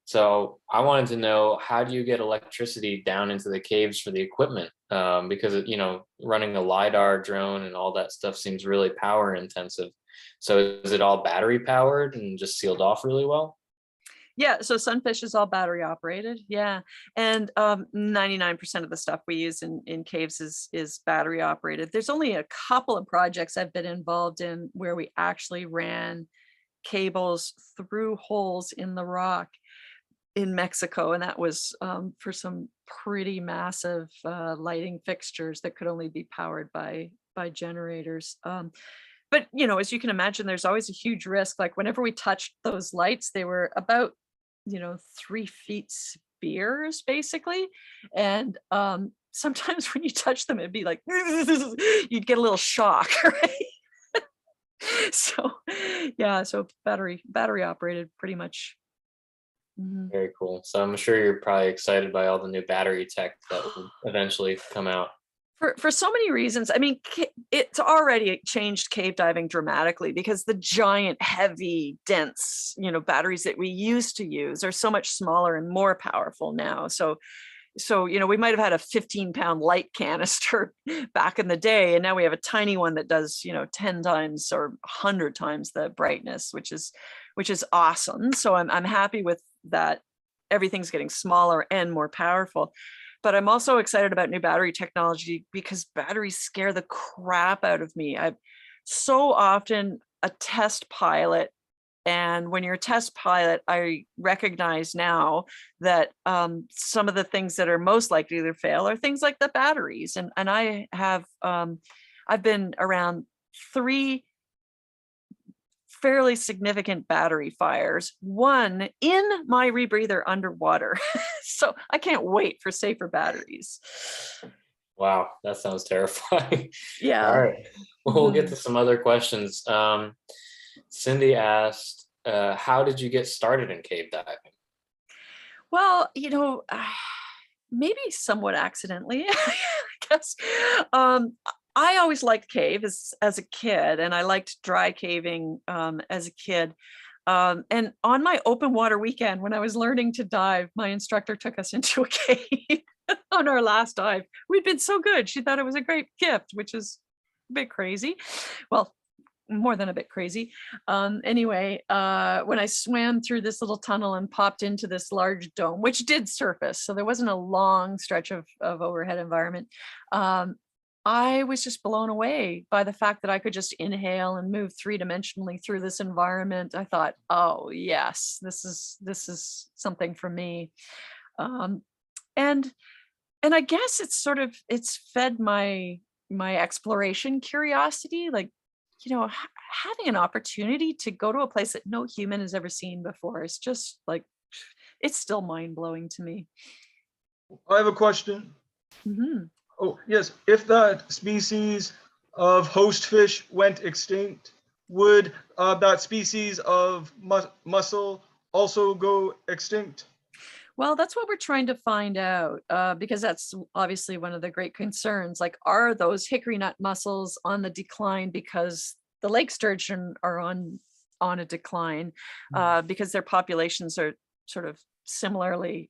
So I wanted to know, how do you get electricity down into the caves for the equipment? Because, running a LiDAR drone and all that stuff seems really power intensive. So is it all battery powered and just sealed off really well? Yeah, so Sunfish is all battery operated. Yeah, and 99% of the stuff we use in caves is battery operated. There's only a couple of projects I've been involved in where we actually ran cables through holes in the rock in Mexico, and that was for some pretty massive lighting fixtures that could only be powered by generators. But as you can imagine, there's always a huge risk. Like whenever we touched those lights, they were about 3 feet spears basically, and sometimes when you touch them, it'd be like you'd get a little shock, right? So yeah, so battery operated pretty much. Mhm. Very cool. So I'm sure you're probably excited by all the new battery tech that will eventually come out. For so many reasons. I mean, it's already changed cave diving dramatically because the giant, heavy, dense, batteries that we used to use are so much smaller and more powerful now. So we might have had a 15-pound light canister back in the day, and now we have a tiny one that does 10 times or 100 times the brightness, which is awesome. So I'm happy with that. Everything's getting smaller and more powerful. But I'm also excited about new battery technology because batteries scare the crap out of me. I'm so often a test pilot. And when you're a test pilot, I recognize now that some of the things that are most likely to fail are things like the batteries. And I have, I've been around 3 fairly significant battery fires, one in my rebreather underwater. So I can't wait for safer batteries. Wow, that sounds terrifying. Yeah. All right. Well, we'll get to some other questions. Cindy asked, how did you get started in cave diving? Well, maybe somewhat accidentally, I guess. I always liked cave as a kid, and I liked dry caving as a kid. And on my open water weekend, when I was learning to dive, my instructor took us into a cave on our last dive. We'd been so good. She thought it was a great gift, which is a bit crazy. Well, more than a bit crazy. Anyway, when I swam through this little tunnel and popped into this large dome, which did surface, so there wasn't a long stretch of overhead environment, I was just blown away by the fact that I could just inhale and move 3-dimensionally through this environment. I thought, oh yes, this is something for me. And I guess it's fed my exploration curiosity, like, having an opportunity to go to a place that no human has ever seen before is just like, it's still mind-blowing to me. I have a question. Mm-hmm. Oh, yes. If that species of host fish went extinct, would that species of mussel also go extinct? Well, that's what we're trying to find out, because that's obviously one of the great concerns. Like, are those hickory nut mussels on the decline because the lake sturgeon are on a decline, because their populations are sort of similarly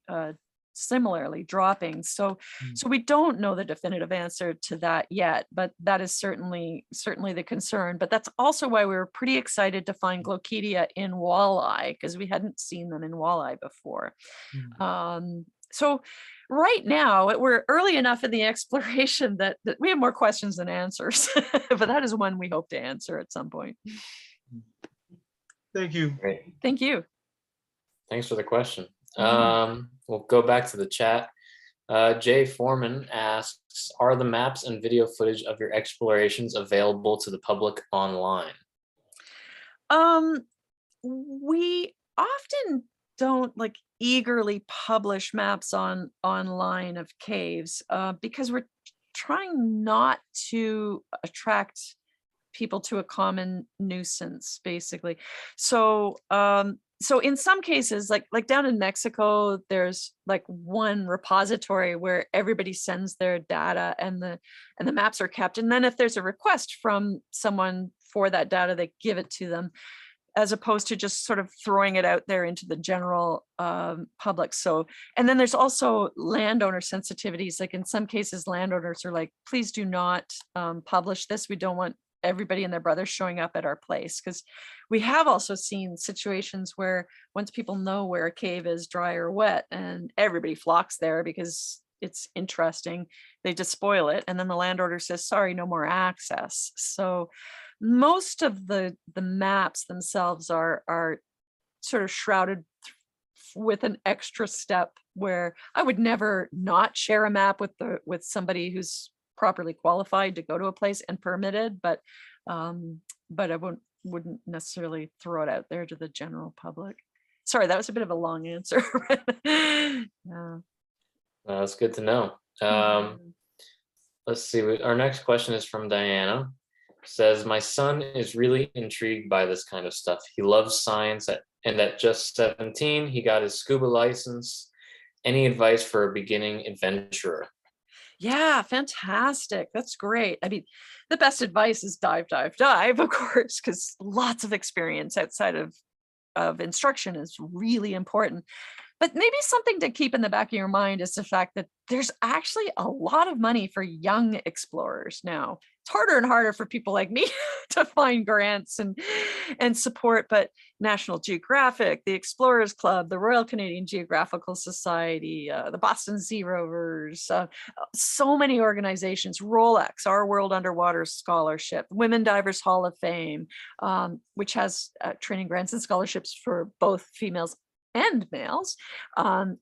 dropping. So we don't know the definitive answer to that yet, but that is certainly the concern. But that's also why we were pretty excited to find Glochidia in walleye, because we hadn't seen them in walleye before. So right now we're early enough in the exploration that we have more questions than answers, but that is one we hope to answer at some point. Thank you. Great. Thank you. Thanks for the question. We'll go back to the chat. Jay Foreman asks, are the maps and video footage of your explorations available to the public online? We often don't eagerly publish maps online of caves, because we're trying not to attract people to a common nuisance, basically. So in some cases, like down in Mexico, there's one repository where everybody sends their data and the maps are kept. And then if there's a request from someone for that data, they give it to them, as opposed to just sort of throwing it out there into the general public. So, and then there's also landowner sensitivities. Like in some cases, landowners are like, please do not publish this. We don't want everybody and their brothers showing up at our place, because we have also seen situations where once people know where a cave is, dry or wet, and everybody flocks there because it's interesting, they despoil it, and then the landowner says, sorry, no more access. So most of the maps themselves are sort of shrouded with an extra step where I would never not share a map with somebody who's properly qualified to go to a place and permitted, but I wouldn't necessarily throw it out there to the general public. Sorry, that was a bit of a long answer. Yeah. That's good to know. Let's see. Our next question is from Diana. Says, my son is really intrigued by this kind of stuff. He loves science, and at just 17, he got his scuba license. Any advice for a beginning adventurer? Yeah, fantastic. That's great. I mean, the best advice is dive, dive, dive, of course, because lots of experience outside of instruction is really important. But maybe something to keep in the back of your mind is the fact that there's actually a lot of money for young explorers now. It's harder and harder for people like me to find grants and support, but National Geographic, the Explorers Club, the Royal Canadian Geographical Society, the Boston Sea Rovers, so many organizations, Rolex, Our World Underwater Scholarship, Women Divers Hall of Fame, which has training grants and scholarships for both females and males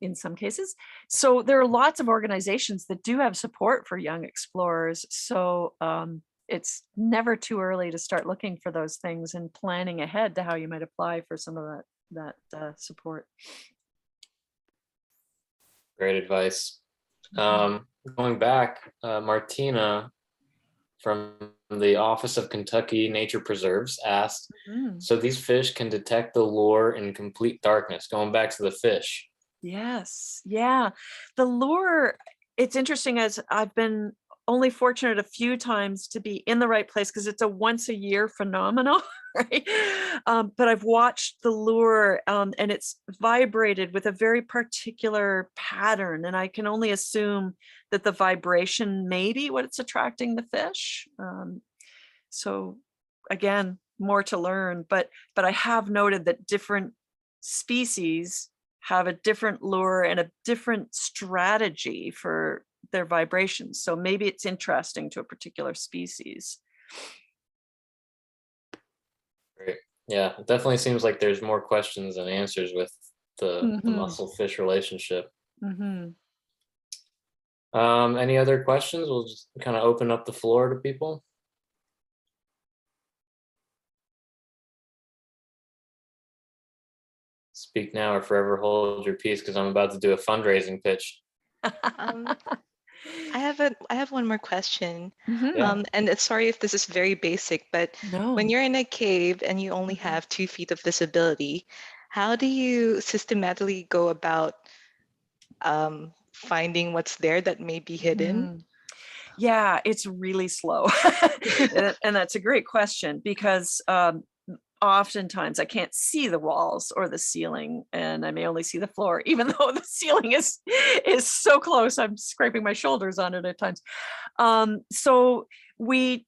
in some cases. So there are lots of organizations that do have support for young explorers. So it's never too early to start looking for those things and planning ahead to how you might apply for some of that support. Great advice. Going back, Martina from the Office of Kentucky Nature Preserves asked, so these fish can detect the lure in complete darkness, going back to the fish. Yes. Yeah. The lure, it's interesting, as I've been only fortunate a few times to be in the right place because it's a once a year phenomenon, right? But I've watched the lure and it's vibrated with a very particular pattern. And I can only assume that the vibration may be what it's attracting the fish. So again, more to learn, but I have noted that different species have a different lure and a different strategy for their vibrations. So maybe it's interesting to a particular species. Great. Yeah, it definitely seems like there's more questions than answers with the mussel-fish relationship. Any other questions? We'll just kind of open up the floor to people. Speak now or forever hold your peace, because I'm about to do a fundraising pitch. I have one more question. And it's, sorry if this is very basic, but when you're in a cave and you only have 2 feet of visibility, how do you systematically go about finding what's there that may be hidden? Yeah, it's really slow. And that's a great question, because oftentimes I can't see the walls or the ceiling, and I may only see the floor, even though the ceiling is so close. I'm scraping my shoulders on it at times. So we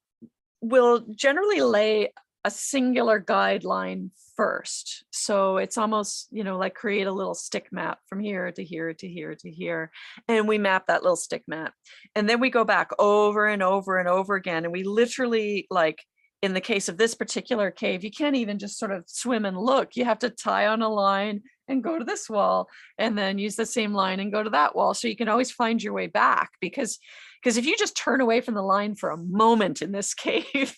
will generally lay a singular guideline first. So it's almost, like create a little stick map from here to here to here to here. And we map that little stick map. And then we go back over and over and over again. And we literally, like, in the case of this particular cave, you can't even just sort of swim and look. You have to tie on a line and go to this wall, and then use the same line and go to that wall. So you can always find your way back, because if you just turn away from the line for a moment in this cave,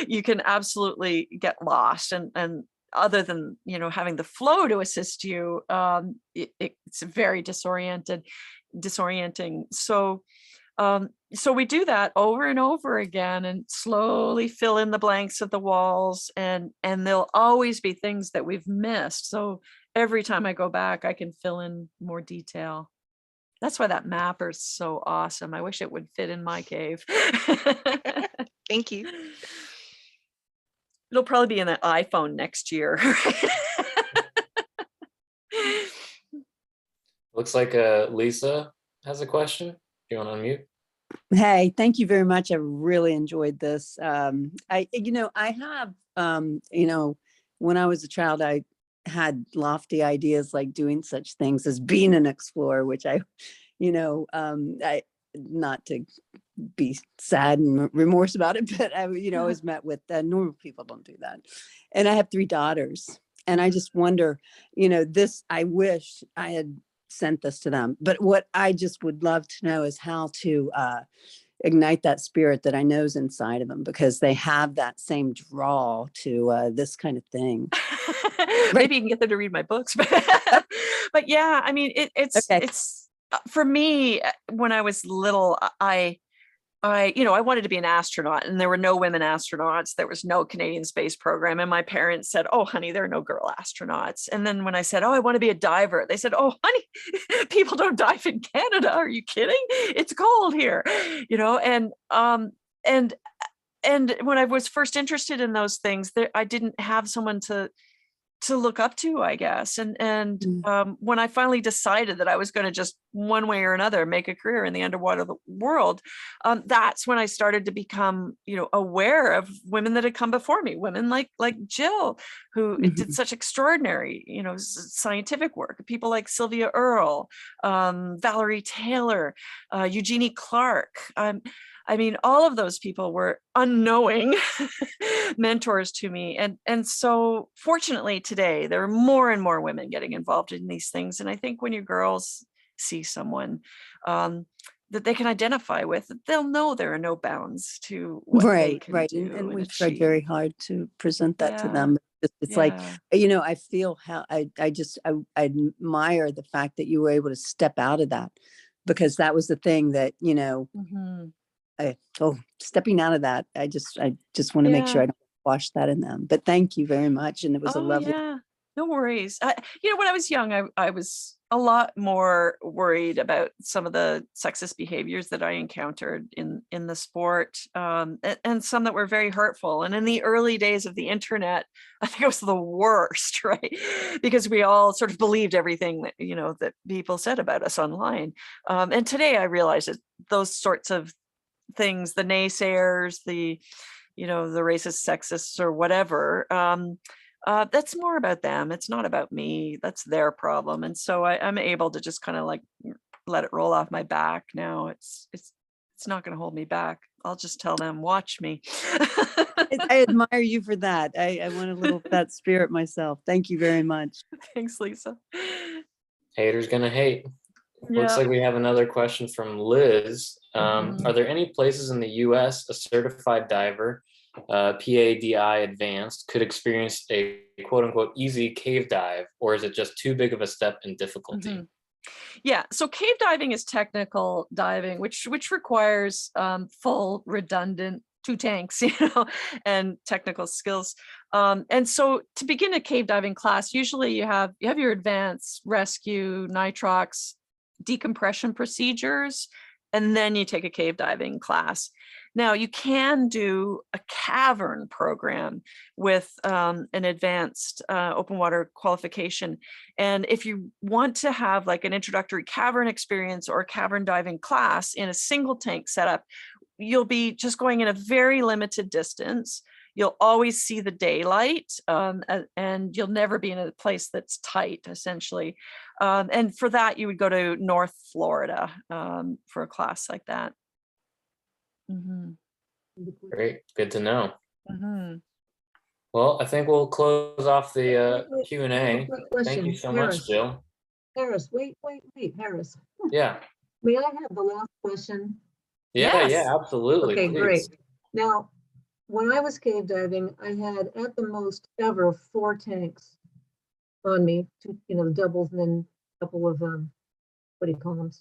you can absolutely get lost. And other than, having the flow to assist you, it's very disorienting. So we do that over and over again and slowly fill in the blanks of the walls, and there'll always be things that we've missed. So every time I go back, I can fill in more detail. That's why that mapper is so awesome. I wish it would fit in my cave. Thank you. It'll probably be in that iPhone next year. Looks like Lisa has a question. Do you want to unmute? Hey, thank you very much. I really enjoyed this. I have, when I was a child, I had lofty ideas like doing such things as being an explorer, which I not to be sad and remorse about it, but I, was met with normal people don't do that. And I have 3 daughters, and I just wonder, I wish I had sent this to them, but what I just would love to know is how to ignite that spirit that I know is inside of them, because they have that same draw to this kind of thing. Maybe you can get them to read my books, but yeah, I mean, it's for me, when I was little, I wanted to be an astronaut, and there were no women astronauts. There was no Canadian space program. And my parents said, "Oh, honey, there are no girl astronauts." And then when I said, "Oh, I want to be a diver," they said, "Oh, honey, people don't dive in Canada. Are you kidding? It's cold here." And when I was first interested in those things, I didn't have someone to look up to, I guess. And when I finally decided that I was going to just one way or another make a career in the underwater world, that's when I started to become, aware of women that had come before me, women like Jill, who did such extraordinary, scientific work, people like Sylvia Earle, Valerie Taylor, Eugenie Clark. I mean, all of those people were unknowing mentors to me. And so fortunately today, there are more and more women getting involved in these things. And I think when your girls see someone that they can identify with, they'll know there are no bounds to what they can do. And we've tried very hard to present that to them. It's like, I feel how I admire the fact that you were able to step out of that, because that was the thing that, stepping out of that, I just want to make sure I don't wash that in them. But thank you very much, and it was a lovely. No worries. When I was young, I was a lot more worried about some of the sexist behaviors that I encountered in the sport, and some that were very hurtful. And in the early days of the internet, I think it was the worst, right? Because we all sort of believed everything that that people said about us online. And today I realize that those sorts of things, the naysayers, the racist, sexists, or whatever, that's more about them. It's not about me. That's their problem. And so I'm able to just kind of like let it roll off my back now. It's not going to hold me back. I'll just tell them, watch me. I admire you for that. I want a little of that spirit myself. Thank you very much. Thanks, Lisa. Haters gonna hate. Looks like we have another question from Liz. Are there any places in the US a certified diver, PADI advanced, could experience a quote unquote easy cave dive, or is it just too big of a step in difficulty? Yeah, so cave diving is technical diving, which requires full redundant 2 tanks, and technical skills. And so to begin a cave diving class, usually you have your advanced rescue, nitrox, decompression procedures, and then you take a cave diving class. Now you can do a cavern program with an advanced open water qualification. And if you want to have like an introductory cavern experience or a cavern diving class in a single tank setup, you'll be just going in a very limited distance. You'll always see the daylight, and you'll never be in a place that's tight, essentially. And for that, you would go to North Florida for a class like that. Great, good to know. Well, I think we'll close off the Q&A. Thank you so much, Jill. Harris, wait, Harris. Yeah. May I have the last question? Yeah, absolutely. Okay, please. great. Now, when I was cave diving, I had at the most ever 4 tanks on me, 2, the doubles, and then a couple of what do you call them?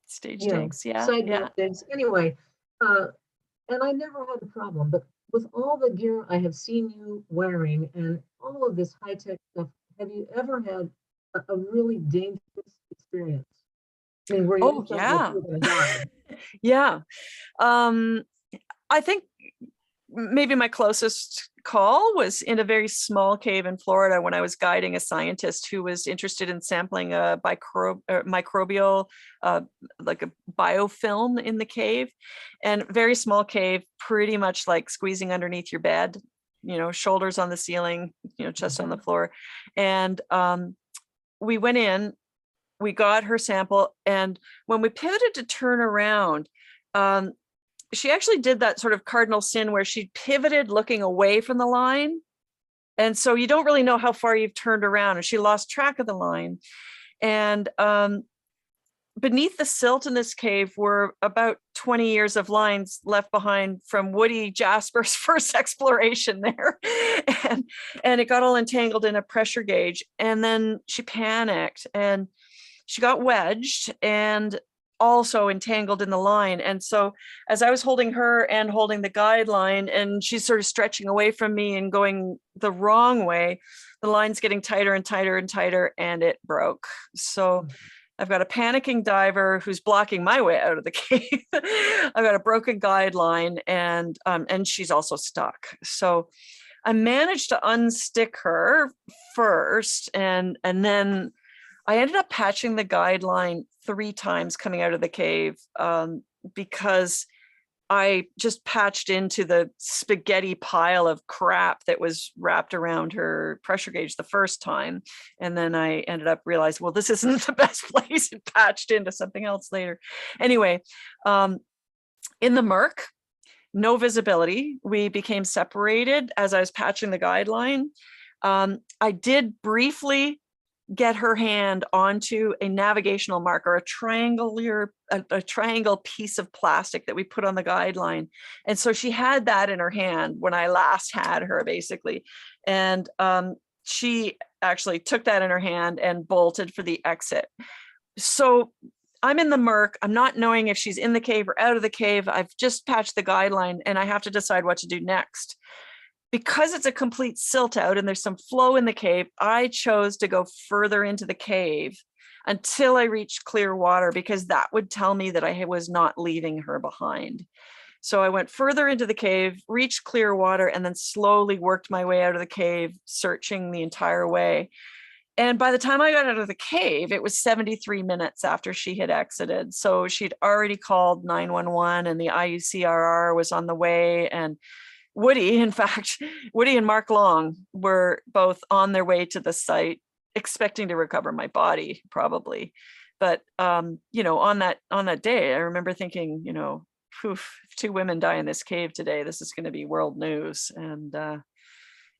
Stage tanks, side tanks. Anyway, and I never had a problem. But with all the gear I have seen you wearing and all of this high tech stuff, have you ever had a really dangerous experience? I mean, were you? Yeah. I think maybe my closest call was in a very small cave in Florida when I was guiding a scientist who was interested in sampling a microbial, like a biofilm in the cave, and very small cave, pretty much like squeezing underneath your bed, you know, shoulders on the ceiling, you know, chest on the floor. And we went in, we got her sample, and when we pivoted to turn around, she actually did that sort of cardinal sin where she pivoted looking away from the line. And so you don't really know how far you've turned around, and she lost track of the line. And beneath the silt in this cave were about 20 years of lines left behind from Woody Jasper's first exploration there. And it got all entangled in a pressure gauge. And then she panicked and she got wedged and also entangled in the line. And so as I was holding her and holding the guideline, and she's sort of stretching away from me and going the wrong way, the line's getting tighter and tighter and tighter, and it broke. So I've got a panicking diver who's blocking my way out of the cave. I've got a broken guideline, and she's also stuck. So I managed to unstick her first, and then I ended up patching the guideline 3 times coming out of the cave, because I just patched into the spaghetti pile of crap that was wrapped around her pressure gauge the first time. And then I ended up realizing, well, this isn't the best place, and patched into something else later. Anyway, in the murk, no visibility, we became separated as I was patching the guideline. I did briefly get her hand onto a navigational marker, a triangle piece of plastic that we put on the guideline. And so she had that in her hand when I last had her, basically. And she actually took that in her hand and bolted for the exit. So I'm in the murk. I'm not knowing if she's in the cave or out of the cave. I've just patched the guideline and I have to decide what to do next. Because it's a complete silt out and there's some flow in the cave, I chose to go further into the cave until I reached clear water, because that would tell me that I was not leaving her behind. So I went further into the cave, reached clear water, and then slowly worked my way out of the cave, searching the entire way. And by the time I got out of the cave, it was 73 minutes after she had exited. So she'd already called 911 and the IUCRR was on the way. And Woody, in fact, Woody and Mark Long were both on their way to the site, expecting to recover my body, probably. But you know, on that day, I remember thinking, you know, if 2 women die in this cave today, this is going to be world news. And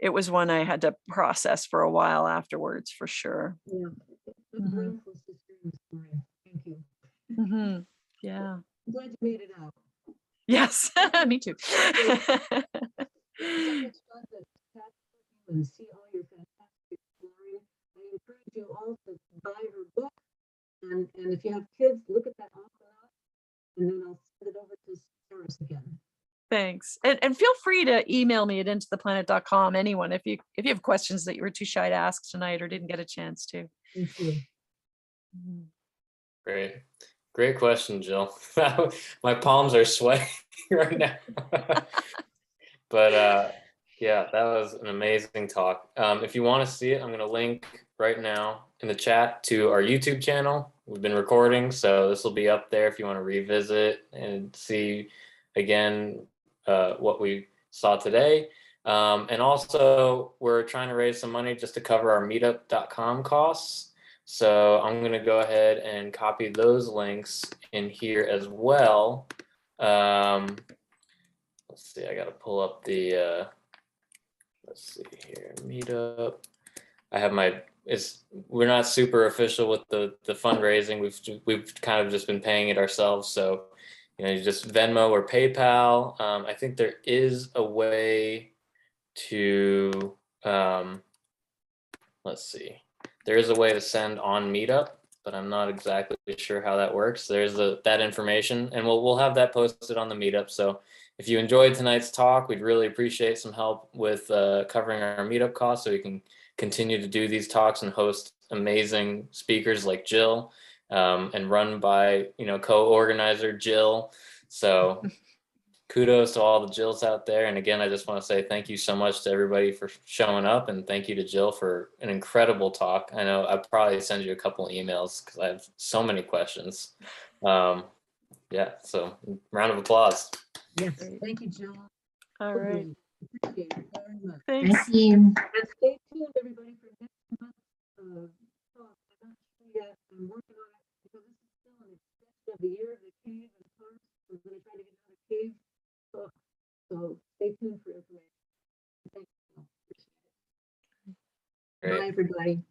it was one I had to process for a while afterwards, for sure. Yeah. Mhm. Thank you. Mm-hmm. Yeah. I'm glad you made it out. Yes, me too. And see all your fantastic exploring. I encourage you all to buy her book, and if you have kids, look at that AQUANAUT, and then I'll send it over to Sarah's again. Thanks. And feel free to email me at intotheplanet.com, anyone, if you have questions that you were too shy to ask tonight or didn't get a chance to. Thank you. Great question, Jill. My palms are sweating right now. But yeah, that was an amazing talk. If you want to see it, I'm going to link right now in the chat to our YouTube channel. We've been recording, so this will be up there if you want to revisit and see again what we saw today. And also, we're trying to raise some money just to cover our meetup.com costs. So I'm going to go ahead and copy those links in here as well. Let's see, I got to pull up the, let's see here, meetup. I have we're not super official with the fundraising. We've kind of just been paying it ourselves. So, you know, you just Venmo or PayPal. I think there is a way to, let's see. There is a way to send on Meetup, but I'm not exactly sure how that works. There's that information, and we'll have that posted on the Meetup. So if you enjoyed tonight's talk, we'd really appreciate some help with covering our Meetup costs so we can continue to do these talks and host amazing speakers like Jill, and run by, you know, co-organizer Jill. So kudos to all the Jills out there. And again, I just want to say thank you so much to everybody for showing up, and thank you to Jill for an incredible talk. I know I'll probably send you a couple of emails because I have so many questions. Yeah, so round of applause. Yes, thank you, Jill. All right. Appreciate it very much. Thanks. Thank you. And stay tuned, everybody, for next month's talk. I'm not sure yet. I'm working on it because this is still an extension of the year of the cave and parks. We're going to try to get another cave talk. So stay tuned for information. Thank you. Appreciate it. Great. Bye, everybody.